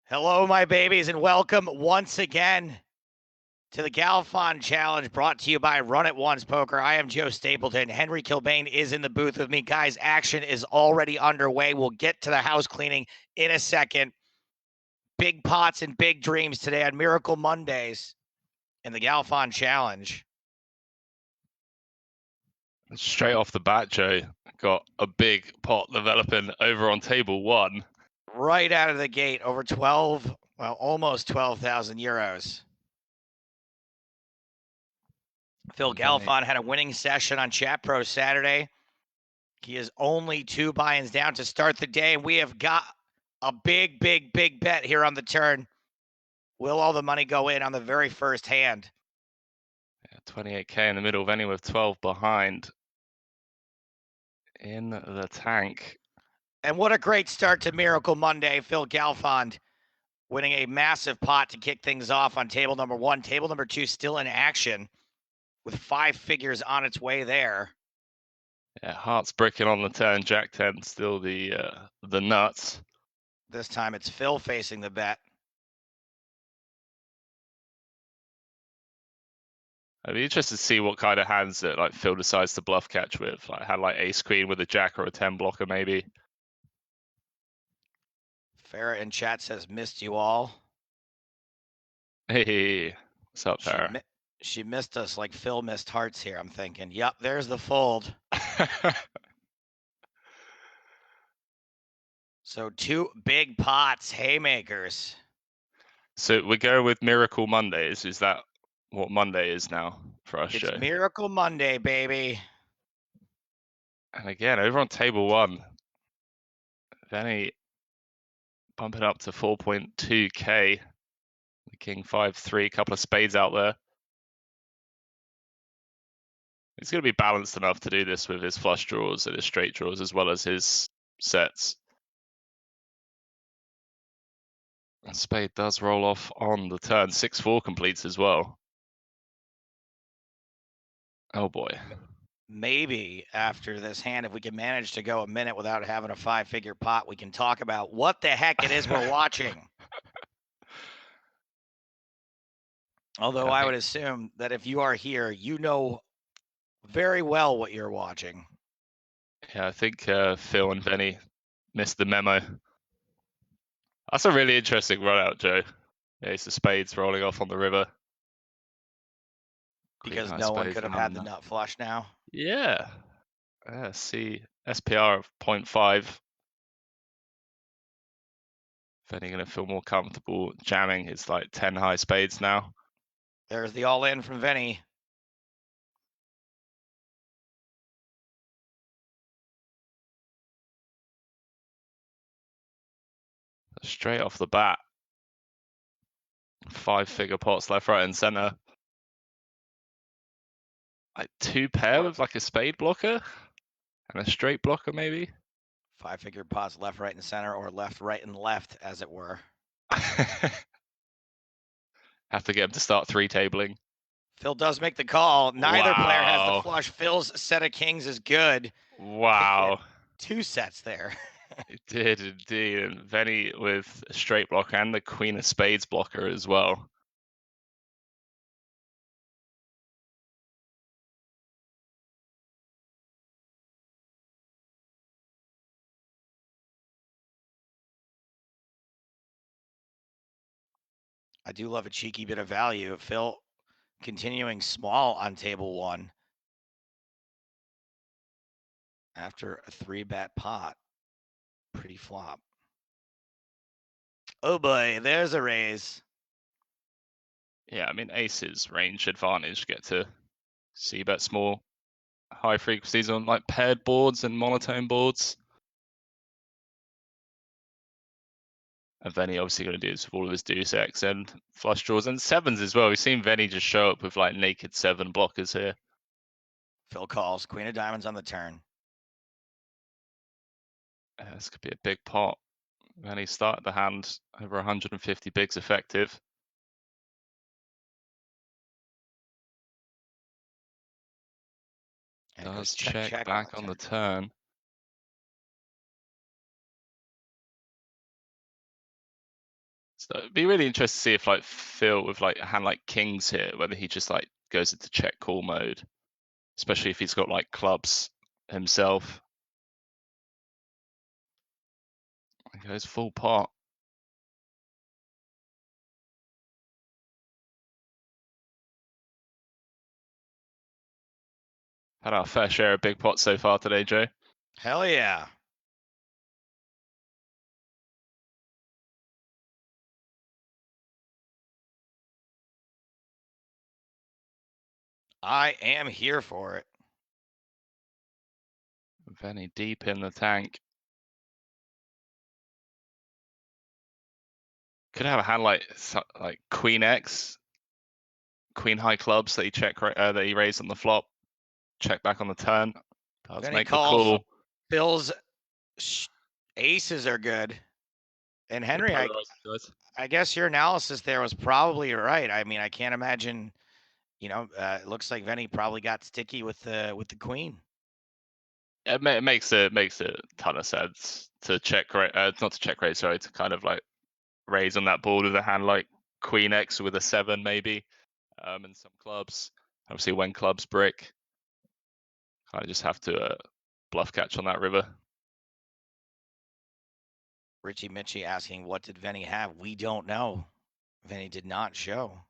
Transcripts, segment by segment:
Hello, my babies, and welcome once again to the Galfond Challenge brought to you by Run It Once Poker. I am Joe Stapleton. Henry Kilbane is in the booth with me. Guys, action is already underway. We'll get to the house cleaning in a second. Big pots and big dreams today on Miracle Mondays in the Galfond Challenge. Straight off the bat, Joe, got a big pot developing over on table one. Right out of the gate, over 12, well, almost 12,000 euros. Phil Galfond had a winning session on Chat Pro Saturday. He is only 2 buy-ins down to start the day. We have got a big bet here on the turn. Will all the money go in on the very first hand? Yeah, 28K in the middle, Venny with 12 behind in the tank. And what a great start to Miracle Monday. Phil Galfond winning a massive pot to kick things off on table number 1. Table number 2 still in action with 5 figures on its way there. Yeah, hearts bricking on the turn. Jack 10 still the nuts. This time it's Phil facing the bet. I'd be interested to see what kind of hands that like Phil decides to bluff catch with. Like had like ace queen with a jack or a 10 blocker maybe. Farrah in chat says missed you all. Hey, what's up, Farrah? She missed us like Phil missed hearts here. I'm thinking, yep, there's the fold. So 2 big pots, haymakers. So we go with Miracle Mondays. Is that what Monday is now for us, Joe? It's Miracle Monday, baby. And again, over on table 1, Venny bumping up to 4.2K. The king 5-3, couple of spades out there. He's going to be balanced enough to do this with his flush draws and his straight draws as well as his sets. And spade does roll off on the turn. 6-4 completes as well. Oh boy. Maybe after this hand, if we can manage to go a minute without having a 5-figure pot, we can talk about what the heck it is we're watching. Although I would assume that if you are here, you know very well what you're watching. Yeah, I think Phil and Venny missed the memo. That's a really interesting run out, Joe. Ace of spades rolling off on the river. Because no one could have had the nut flush now? Yeah. See, SPR of 0.5. Venny going to feel more comfortable jamming his like 10 high spades now. There's the all-in from Venny. Straight off the bat. 5-figure pots left, right, and center. Like 2 pair with like a spade blocker and a straight blocker, maybe. 5-figure pots left, right, and center, or left, right, and left, as it were. Have to get him to start 3-tabling. Phil does make the call. Neither player has the flush. Phil's set of kings is good. Wow. 2 sets there. It did indeed. And Venny with a straight blocker and the queen of spades blocker as well. I do love a cheeky bit of value. Phil continuing small on table 1 after a 3-bet pot. Pretty flop. Oh boy, there's a raise. Yeah, I mean, aces range advantage, get to see bet small high frequencies on like paired boards and monotone boards. And Venny obviously going to do this with all of his deuce X and flush draws and 7s as well. We've seen Venny just show up with like naked 7 blockers here. Phil calls, queen of diamonds on the turn. This could be a big pot. Venny started the hand over 150 bigs effective. And does check back on the turn. So it'd be really interesting to see if like Phil with like a hand like kings here, whether he just like goes into check call mode, especially if he's got like clubs himself. He goes full pot. Had our fair share of big pots so far today, Joe. Hell yeah. I am here for it. Venny deep in the tank. Could have a hand like Queen X, Queen high clubs that he that he raised on the flop, check back on the turn. Does Then he make the calls call. Phil's aces are good. And Henry, I guess your analysis there was probably right. I mean, I can't imagine, you know, it looks like Venny probably got sticky with the queen. It makes a ton of sense to check not to check raise, sorry, to kind of like raise on that board with a hand like Queen X with a 7 maybe, and some clubs. Obviously, when clubs brick, kind of just have to bluff catch on that river. Richie Mitchie asking, what did Venny have? We don't know. Venny did not show.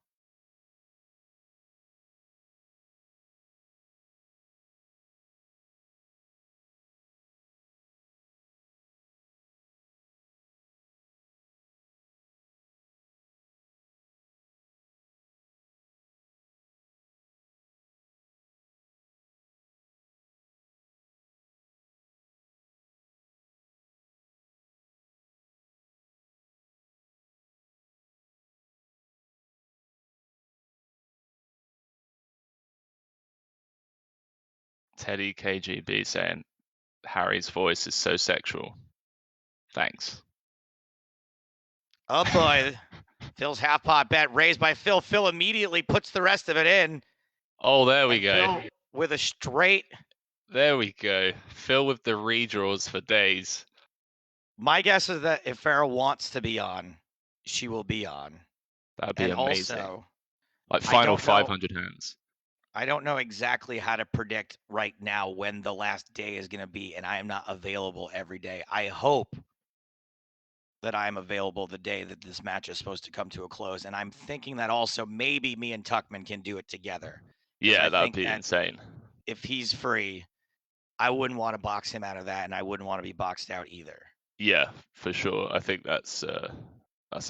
Teddy KGB saying Harry's voice is so sexual. Thanks. Oh boy. Phil's half pot bet raised by Phil. Phil immediately puts the rest of it in. Oh, there we go. Phil with a straight. There we go. Phil with the redraws for days. My guess is that if Farrah wants to be on, she will be on. That'd be amazing. Also, like final 500 hands. I don't know exactly how to predict right now when the last day is going to be, and I am not available every day. I hope that I'm available the day that this match is supposed to come to a close, and I'm thinking that also maybe me and Tuckman can do it together. Yeah, that'd be insane. If he's free, I wouldn't want to box him out of that, and I wouldn't want to be boxed out either. Yeah, for sure. I think that's a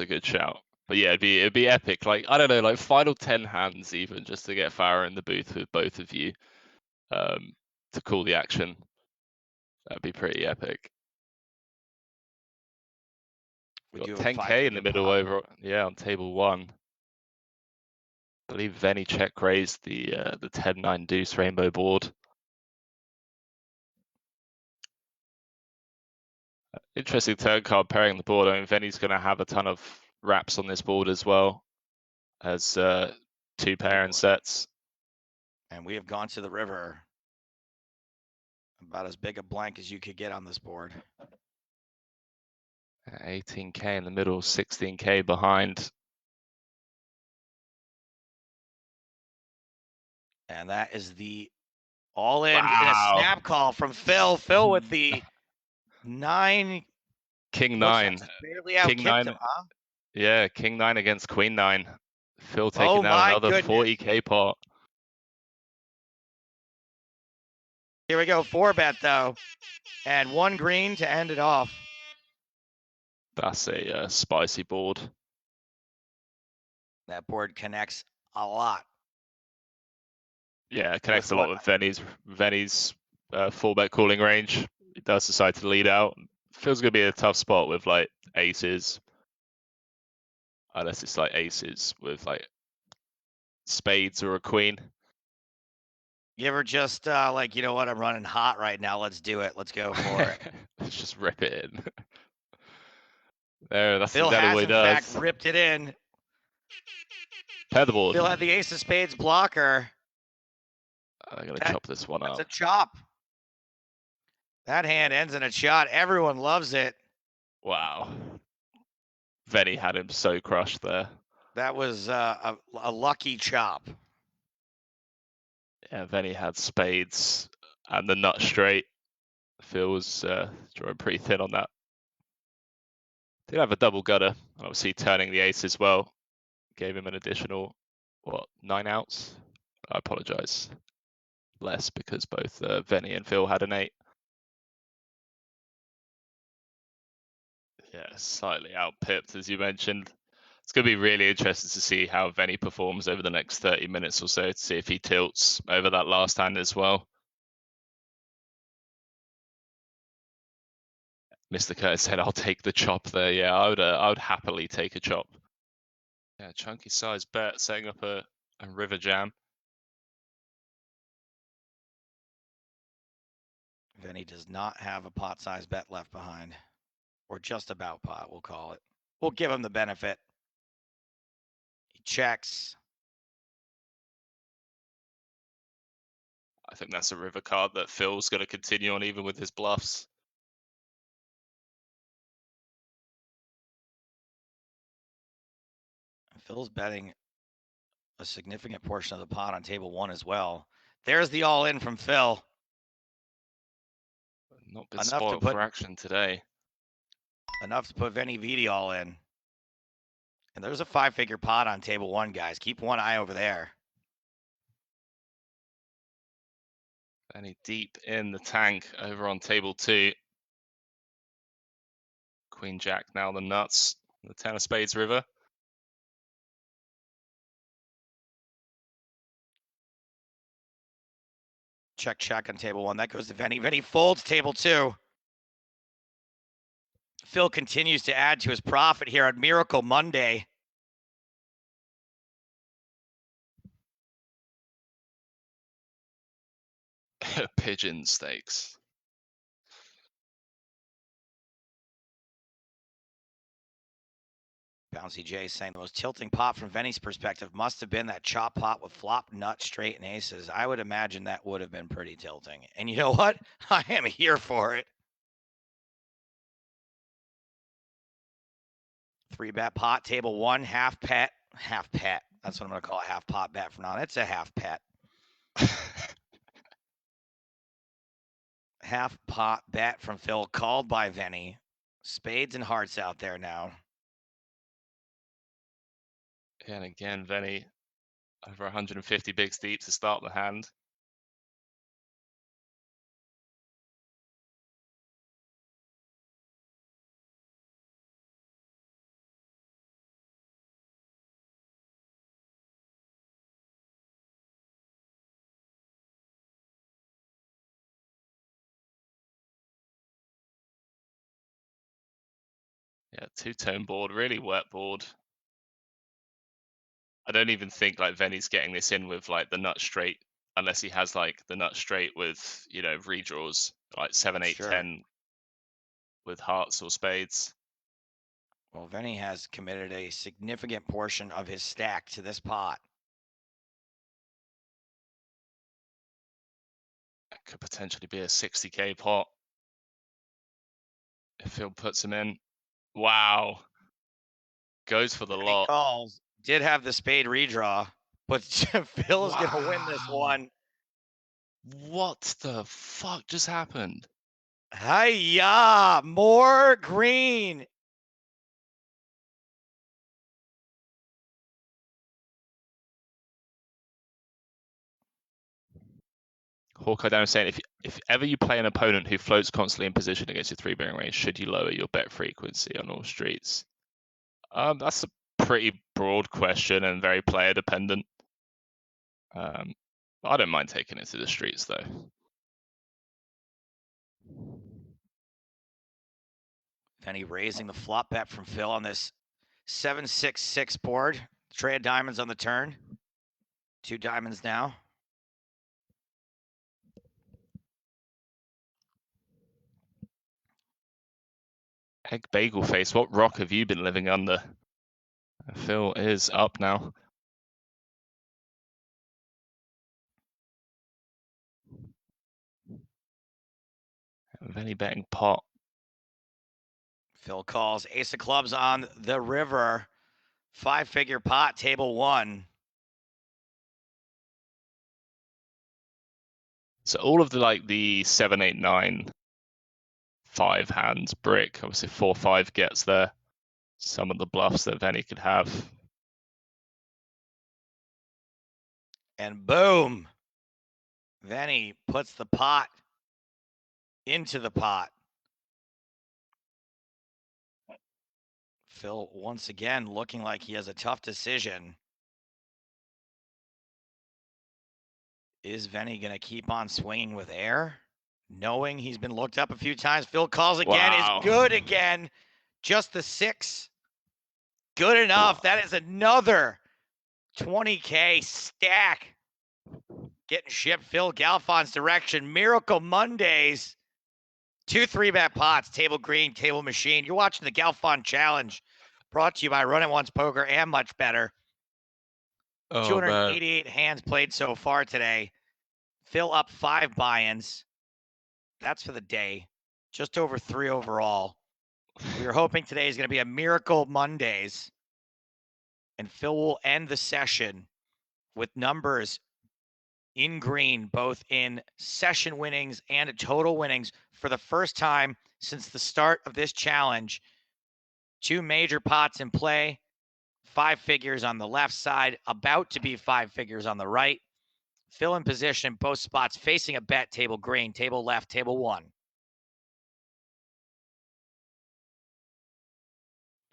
good shout. But yeah, it'd be epic. Like, I don't know, like final 10 hands even, just to get Farrah in the booth with both of you, to call the action. That'd be pretty epic. We got 10k in the middle over, yeah, on table 1. I believe Venny check raised the 10-9 deuce rainbow board. Interesting turn card pairing the board. I mean, Venny's going to have a ton of wraps on this board as well as 2 pairing sets. And we have gone to the river. About as big a blank as you could get on this board. 18k in the middle, 16k behind. And that is the all-in in a snap call from Phil. Phil with the 9. King 9. Barely out kicked him, huh? Yeah, King 9 against Queen 9. Phil taking down another 40k pot. Here we go, 4-bet though. And 1 green to end it off. That's a spicy board. That board connects a lot. Yeah, it connects a lot with Venny's 4-bet calling range. He does decide to lead out. Feels gonna be a tough spot with like aces. Unless it's like aces with like spades or a queen. You ever just like, you know what, I'm running hot right now. Let's do it. Let's go for it. Let's just rip it in. There, that's Phil exactly has what he in does. fact ripped it in. Pair the board. Phil had the ace of spades blocker. I'm gonna chop this one up. That's a chop. That hand ends in a shot. Everyone loves it. Wow. Venny had him so crushed there. That was a lucky chop. Yeah, Venny had spades and the nut straight. Phil was drawing pretty thin on that. Did have a double gutter, obviously turning the ace as well. Gave him an additional, 9 outs? I apologize. Less because both Venny and Phil had an 8. Yeah, slightly outpipped, as you mentioned. It's going to be really interesting to see how Venny performs over the next 30 minutes or so, to see if he tilts over that last hand as well. Mr. Curtis said, "I'll take the chop there." Yeah, I would happily take a chop. Yeah, chunky size bet, setting up a river jam. Venny does not have a pot-sized bet left behind, or just about pot, we'll call it. We'll give him the benefit. He checks. I think that's a river card that Phil's going to continue on even with his bluffs. Phil's betting a significant portion of the pot on table 1 as well. There's the all-in from Phil. Not been Enough to spoiled put for action today. Venividi all in. And there's a 5-figure pot on table 1, guys. Keep one eye over there. Venny deep in the tank over on table 2. Queen Jack now the nuts. The 10 of spades river. Check on table 1. That goes to Venny. Venny folds table 2. Phil continues to add to his profit here on Miracle Monday. Pigeon stakes. Bouncy J saying the most tilting pot from Venny's perspective must have been that chop pot with flop, nut, straight, and aces. I would imagine that would have been pretty tilting. And you know what? I am here for it. 3-bet pot, table 1, half pet. Half pet. That's what I'm going to call a half pot bet from now on. It's a half pet. Half pot bet from Phil, called by Venny. Spades and hearts out there now. And again, Venny over 150 bigs deep to start the hand. Yeah, two-tone board, really wet board. I don't even think like Venny's getting this in with like the nut straight, unless he has like the nut straight with, redraws, like 7, 8, Sure. 10 with hearts or spades. Well, Venny has committed a significant portion of his stack to this pot. That could potentially be a 60K pot if Phil puts him in. Wow. Goes for the Venny lot. calls. Did have the spade redraw, but Phil is going to win this Wow. one. What the fuck just happened? Hiya! More green. Hawkeye down saying if ever you play an opponent who floats constantly in position against your 3-bearing range, should you lower your bet frequency on all streets? That's a pretty broad question and very player dependent. I don't mind taking it to the streets though. Venny raising the flop bet from Phil on this 7-6-6 board. Tray of diamonds on the turn. 2 diamonds now. Egg bagel face, what rock have you been living under? Phil is up now. Venny betting pot. Phil calls ace of clubs on the river. 5-figure pot, table 1. So all of the 7, 8, 9, 5 hands brick. Obviously 4, 5 gets there. Some of the bluffs that Venny could have. And boom, Venny puts the pot into the pot. Phil once again looking like he has a tough decision. Is Venny going to keep on swinging with air? Knowing he's been looked up a few times. Phil calls again, Wow. is good again. Just the 6. Good enough. That is another 20K stack getting shipped Phil Galfond's direction. Miracle Mondays. 2 3-bet pots, table green, table machine. You're watching the Galfond Challenge, brought to you by Run It Once Poker and Much Better. Oh, 288 hands played so far today. Phil up 5 buy-ins. That's for the day. Just over 3 overall. We are hoping today is going to be a Miracle Mondays. And Phil will end the session with numbers in green, both in session winnings and total winnings for the first time since the start of this challenge. 2 major pots in play, 5 figures on the left side, about to be 5 figures on the right. Phil in position, both spots facing a bet, table green, table left, table 1.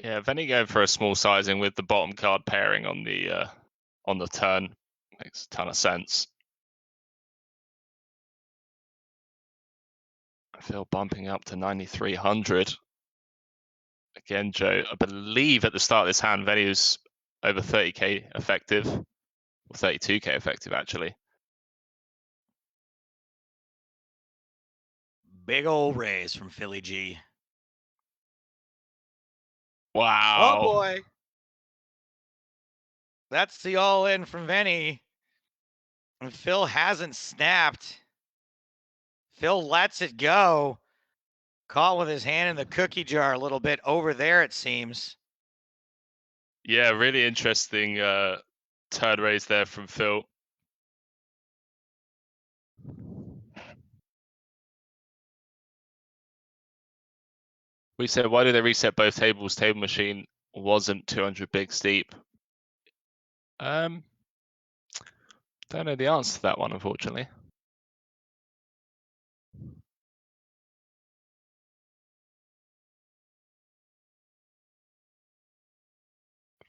Yeah, Venny going for a small sizing with the bottom card pairing on the turn. Makes a ton of sense. I feel bumping up to 9,300. Again, Joe, I believe at the start of this hand, Venny was over 30K effective, or 32K effective, actually. Big old raise from Philly G. Wow. Oh, boy. That's the all-in from Venny. And Phil hasn't snapped. Phil lets it go. Caught with his hand in the cookie jar a little bit over there, it seems. Yeah, really interesting turn raise there from Phil. We said, why did they reset both tables? Table machine wasn't 200 big steep. Don't know the answer to that one, unfortunately.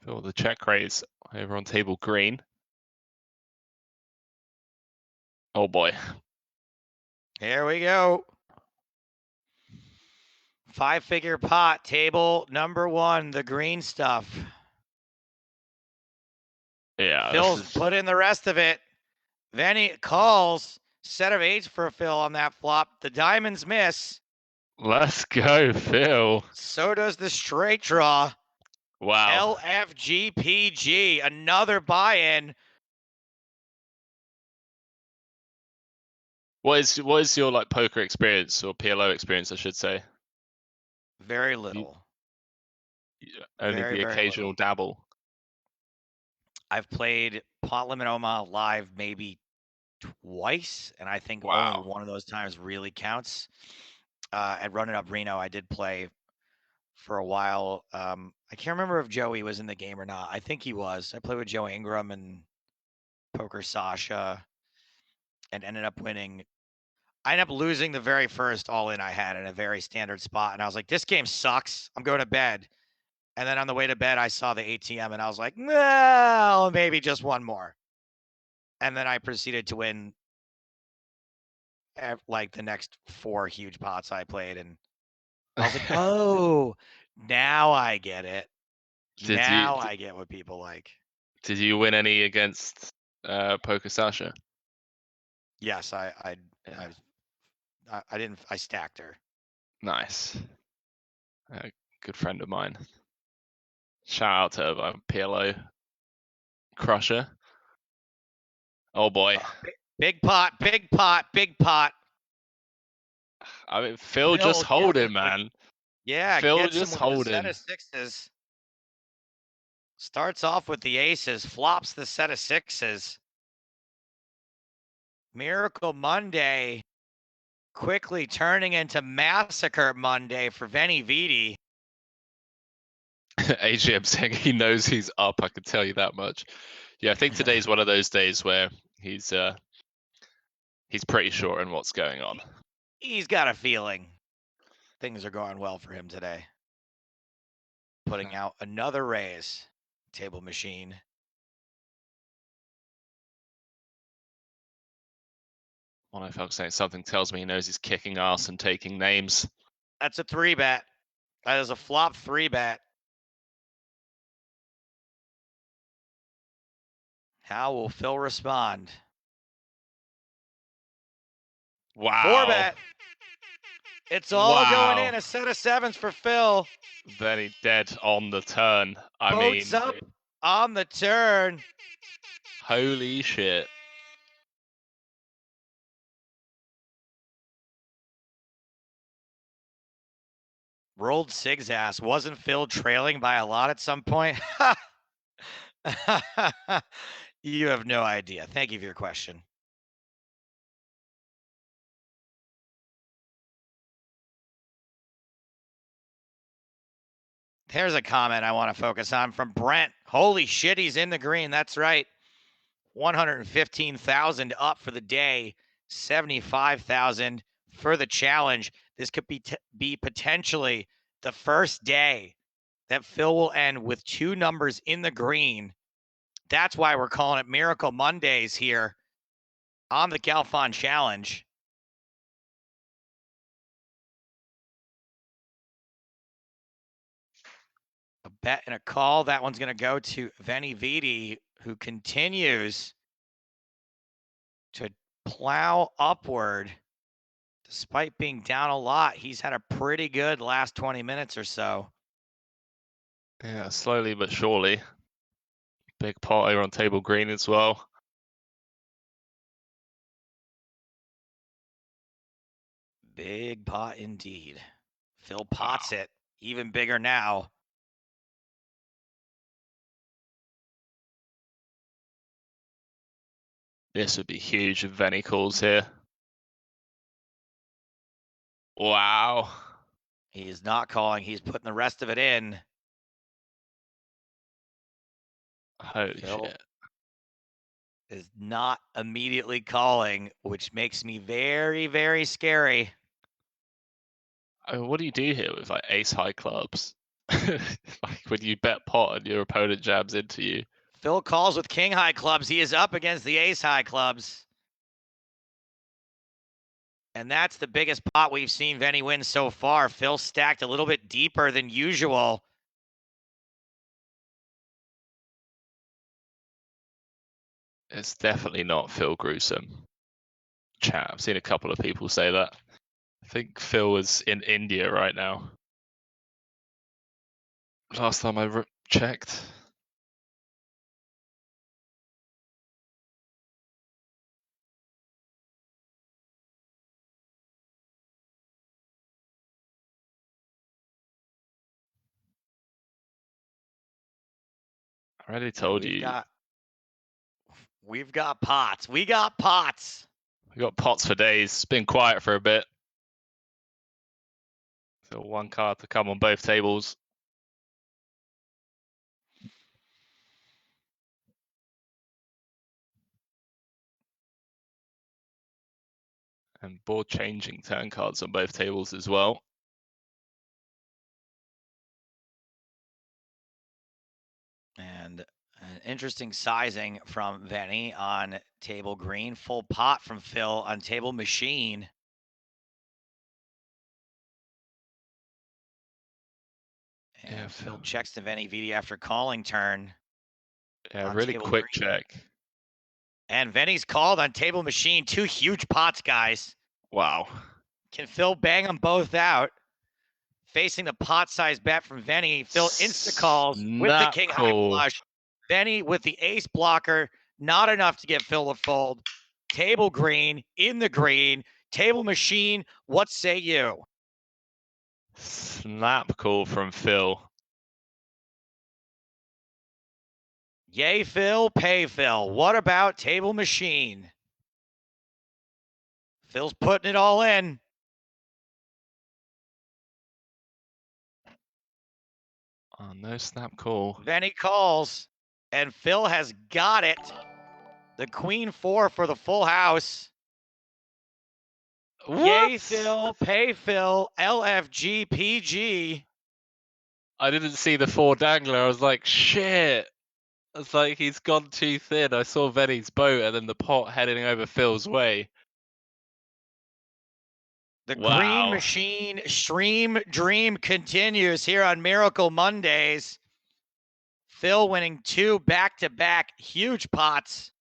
Feel the check raise over on table green. Oh boy. Here we go. 5-figure pot, table number 1, the green stuff. Yeah. Phil's put in the rest of it. Venny calls. Set of 8s for Phil on that flop. The diamonds miss. Let's go, Phil. So does the straight draw. Wow. LFGPG, another buy-in. What is your like poker experience, or PLO experience, I should say? Very little. Only Very, the very occasional little. dabble. I've played Pot Limit Omaha live maybe twice, and I think Wow. only one of those times really counts. At Run It Up Reno, I did play for a while. I can't remember if Joey was in the game or not. I think he was. I played with Joe Ingram and Poker Sasha and ended up winning. I ended up losing the very first all-in I had in a very standard spot, and I was like, this game sucks. I'm going to bed. And then on the way to bed, I saw the ATM, and I was like, well, maybe just one more. And then I proceeded to win like the next 4 huge pots I played, and I was like, oh, now I get it. I get what people like. Did you win any against Poker Sasha? Yes, I didn't. I stacked her. Nice. A good friend of mine. Shout out to PLO crusher. Oh boy. Big pot, big pot, big pot. I mean, Phil just hold him, man. Yeah, Phil gets him just with the set holding. of sixes. Starts off with the aces, flops the set of sixes. Miracle Monday quickly turning into Massacre Monday for Venividi. AGM saying he knows he's up. I can tell you that much. Yeah, I think today's one of those days where he's pretty sure on what's going on. He's got a feeling things are going well for him today. Putting out another raise. Table machine. One folks saying something tells me he knows he's kicking ass and taking names. That's a 3-bet. That is a flop 3-bet. How will Phil respond? Wow. 4-bet. It's all going in. A set of sevens for Phil. Very dead on the turn. Boats up on the turn. Holy shit. Rolled Sig's ass. Wasn't Phil trailing by a lot at some point? You have no idea. Thank you for your question. Here's a comment I want to focus on from Brent. Holy shit, he's in the green. That's right. 115,000 up for the day, 75,000 for the challenge. This could be potentially the first day that Phil will end with 2 numbers in the green. That's why we're calling it Miracle Mondays here on the Galfond Challenge. A bet and a call. That one's going to go to Venividi, who continues to plow upward. Despite being down a lot, he's had a pretty good last 20 minutes or so. Yeah, slowly but surely. Big pot over on table green as well. Big pot indeed. Phil pots it. Even bigger now. This would be huge if Venny calls here. Wow. He is not calling. He's putting the rest of it in. Holy Phil shit. is not immediately calling, which makes me very, very scary. I mean, what do you do here with like ace high clubs? Like when you bet pot and your opponent jabs into you. Phil calls with king high clubs. He is up against the ace high clubs. And that's the biggest pot we've seen Venny win so far. Phil stacked a little bit deeper than usual. It's definitely not Phil gruesome. Chat, I've seen a couple of people say that. I think Phil was in India right now. Last time I checked. I already told you. We've got pots. We got pots. We got pots for days. It's been quiet for a bit. So 1 card to come on both tables. And board changing turn cards on both tables as well. And an interesting sizing from Venny on table green. Full pot from Phil on table machine. And Yeah, Phil checks to Venividi after calling turn. Yeah, really quick green. Check. And Venny's called on table machine. 2 huge pots, guys. Wow. Can Phil bang them both out? Facing the pot size bet from Venny. Phil insta calls with the king high flush. Venny with the ace blocker. Not enough to get Phil to fold. Table green in the green. Table machine. What say you? Snap call from Phil. Yay, Phil, pay Phil. What about Table Machine? Phil's putting it all in. Oh, no snap call. Venny calls, and Phil has got it. The Queen 4 for the full house. What? Yay, Phil, pay Phil, LFG PG. I didn't see the 4 dangler. I was like, shit. It's like he's gone too thin. I saw Venny's boat and then the pot heading over Phil's way. The Wow. Green Machine Stream Dream continues here on Miracle Mondays. Phil winning 2 back-to-back huge pots.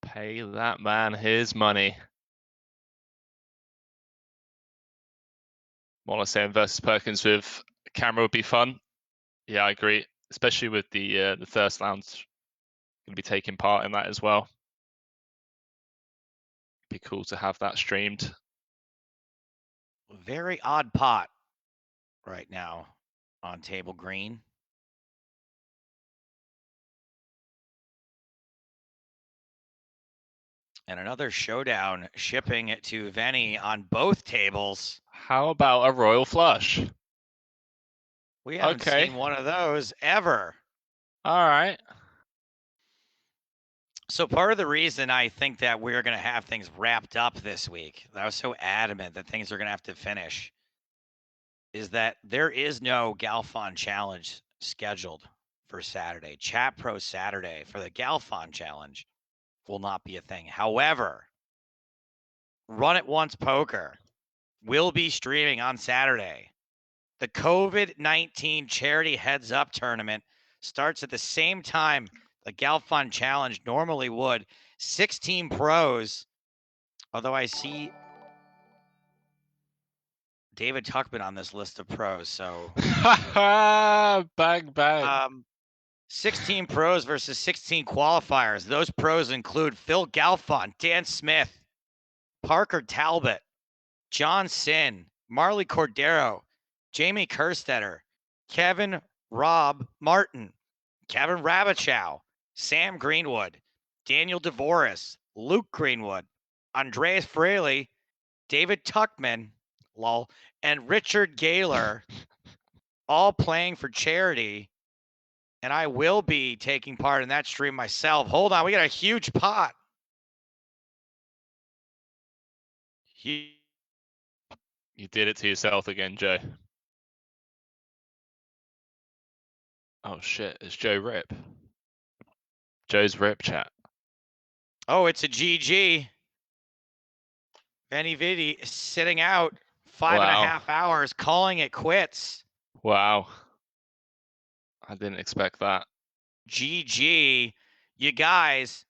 Pay that man his money. Wallace saying versus Perkins with camera would be fun. Yeah, I agree. Especially with the Thirst Lounge going to be taking part in that as well. Be cool to have that streamed. Very odd pot right now on Table Green. And another showdown shipping it to Venny on both tables. How about a royal flush? We haven't seen one of those ever. All right. So part of the reason I think that we're going to have things wrapped up this week, I was so adamant that things are going to have to finish, is that there is no Galfond Challenge scheduled for Saturday. Chat Pro Saturday for the Galfond Challenge will not be a thing. However, Run It Once Poker will be streaming on Saturday. The COVID-19 Charity Heads Up Tournament starts at the same time the Galfond Challenge normally would. 16 pros, although I see David Tuckman on this list of pros, so bang, bang. 16 pros versus 16 qualifiers. Those pros include Phil Galfond, Dan Smith, Parker Talbot, John Sin, Marley Cordero, Jamie Kerstetter, Kevin Rob Martin, Kevin Rabichow, Sam Greenwood, Daniel DeVoris, Luke Greenwood, Andreas Fraley, David Tuckman, lol, and Richard Gaylor, all playing for charity. And I will be taking part in that stream myself. Hold on, we got a huge pot. You did it to yourself again, Joe. Oh shit, it's Joe Rip. Joe's Rip chat. Oh, it's a GG. Venividi sitting out 5.5 hours, calling it quits. Wow. I didn't expect that. GG. You guys,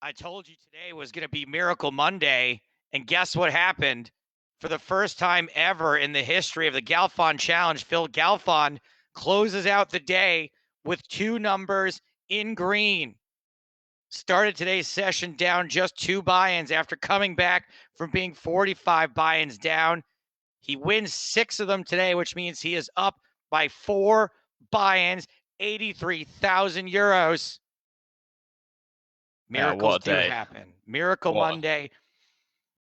I told you today was going to be Miracle Monday, and guess what happened? For the first time ever in the history of the Galfond Challenge, Phil Galfond closes out the day with 2 numbers in green. Started today's session down just 2 buy-ins after coming back from being 45 buy-ins down. He wins 6 of them today, which means he is up by 4 buy-ins, 83,000 euros. Miracles do happen. Miracle Monday.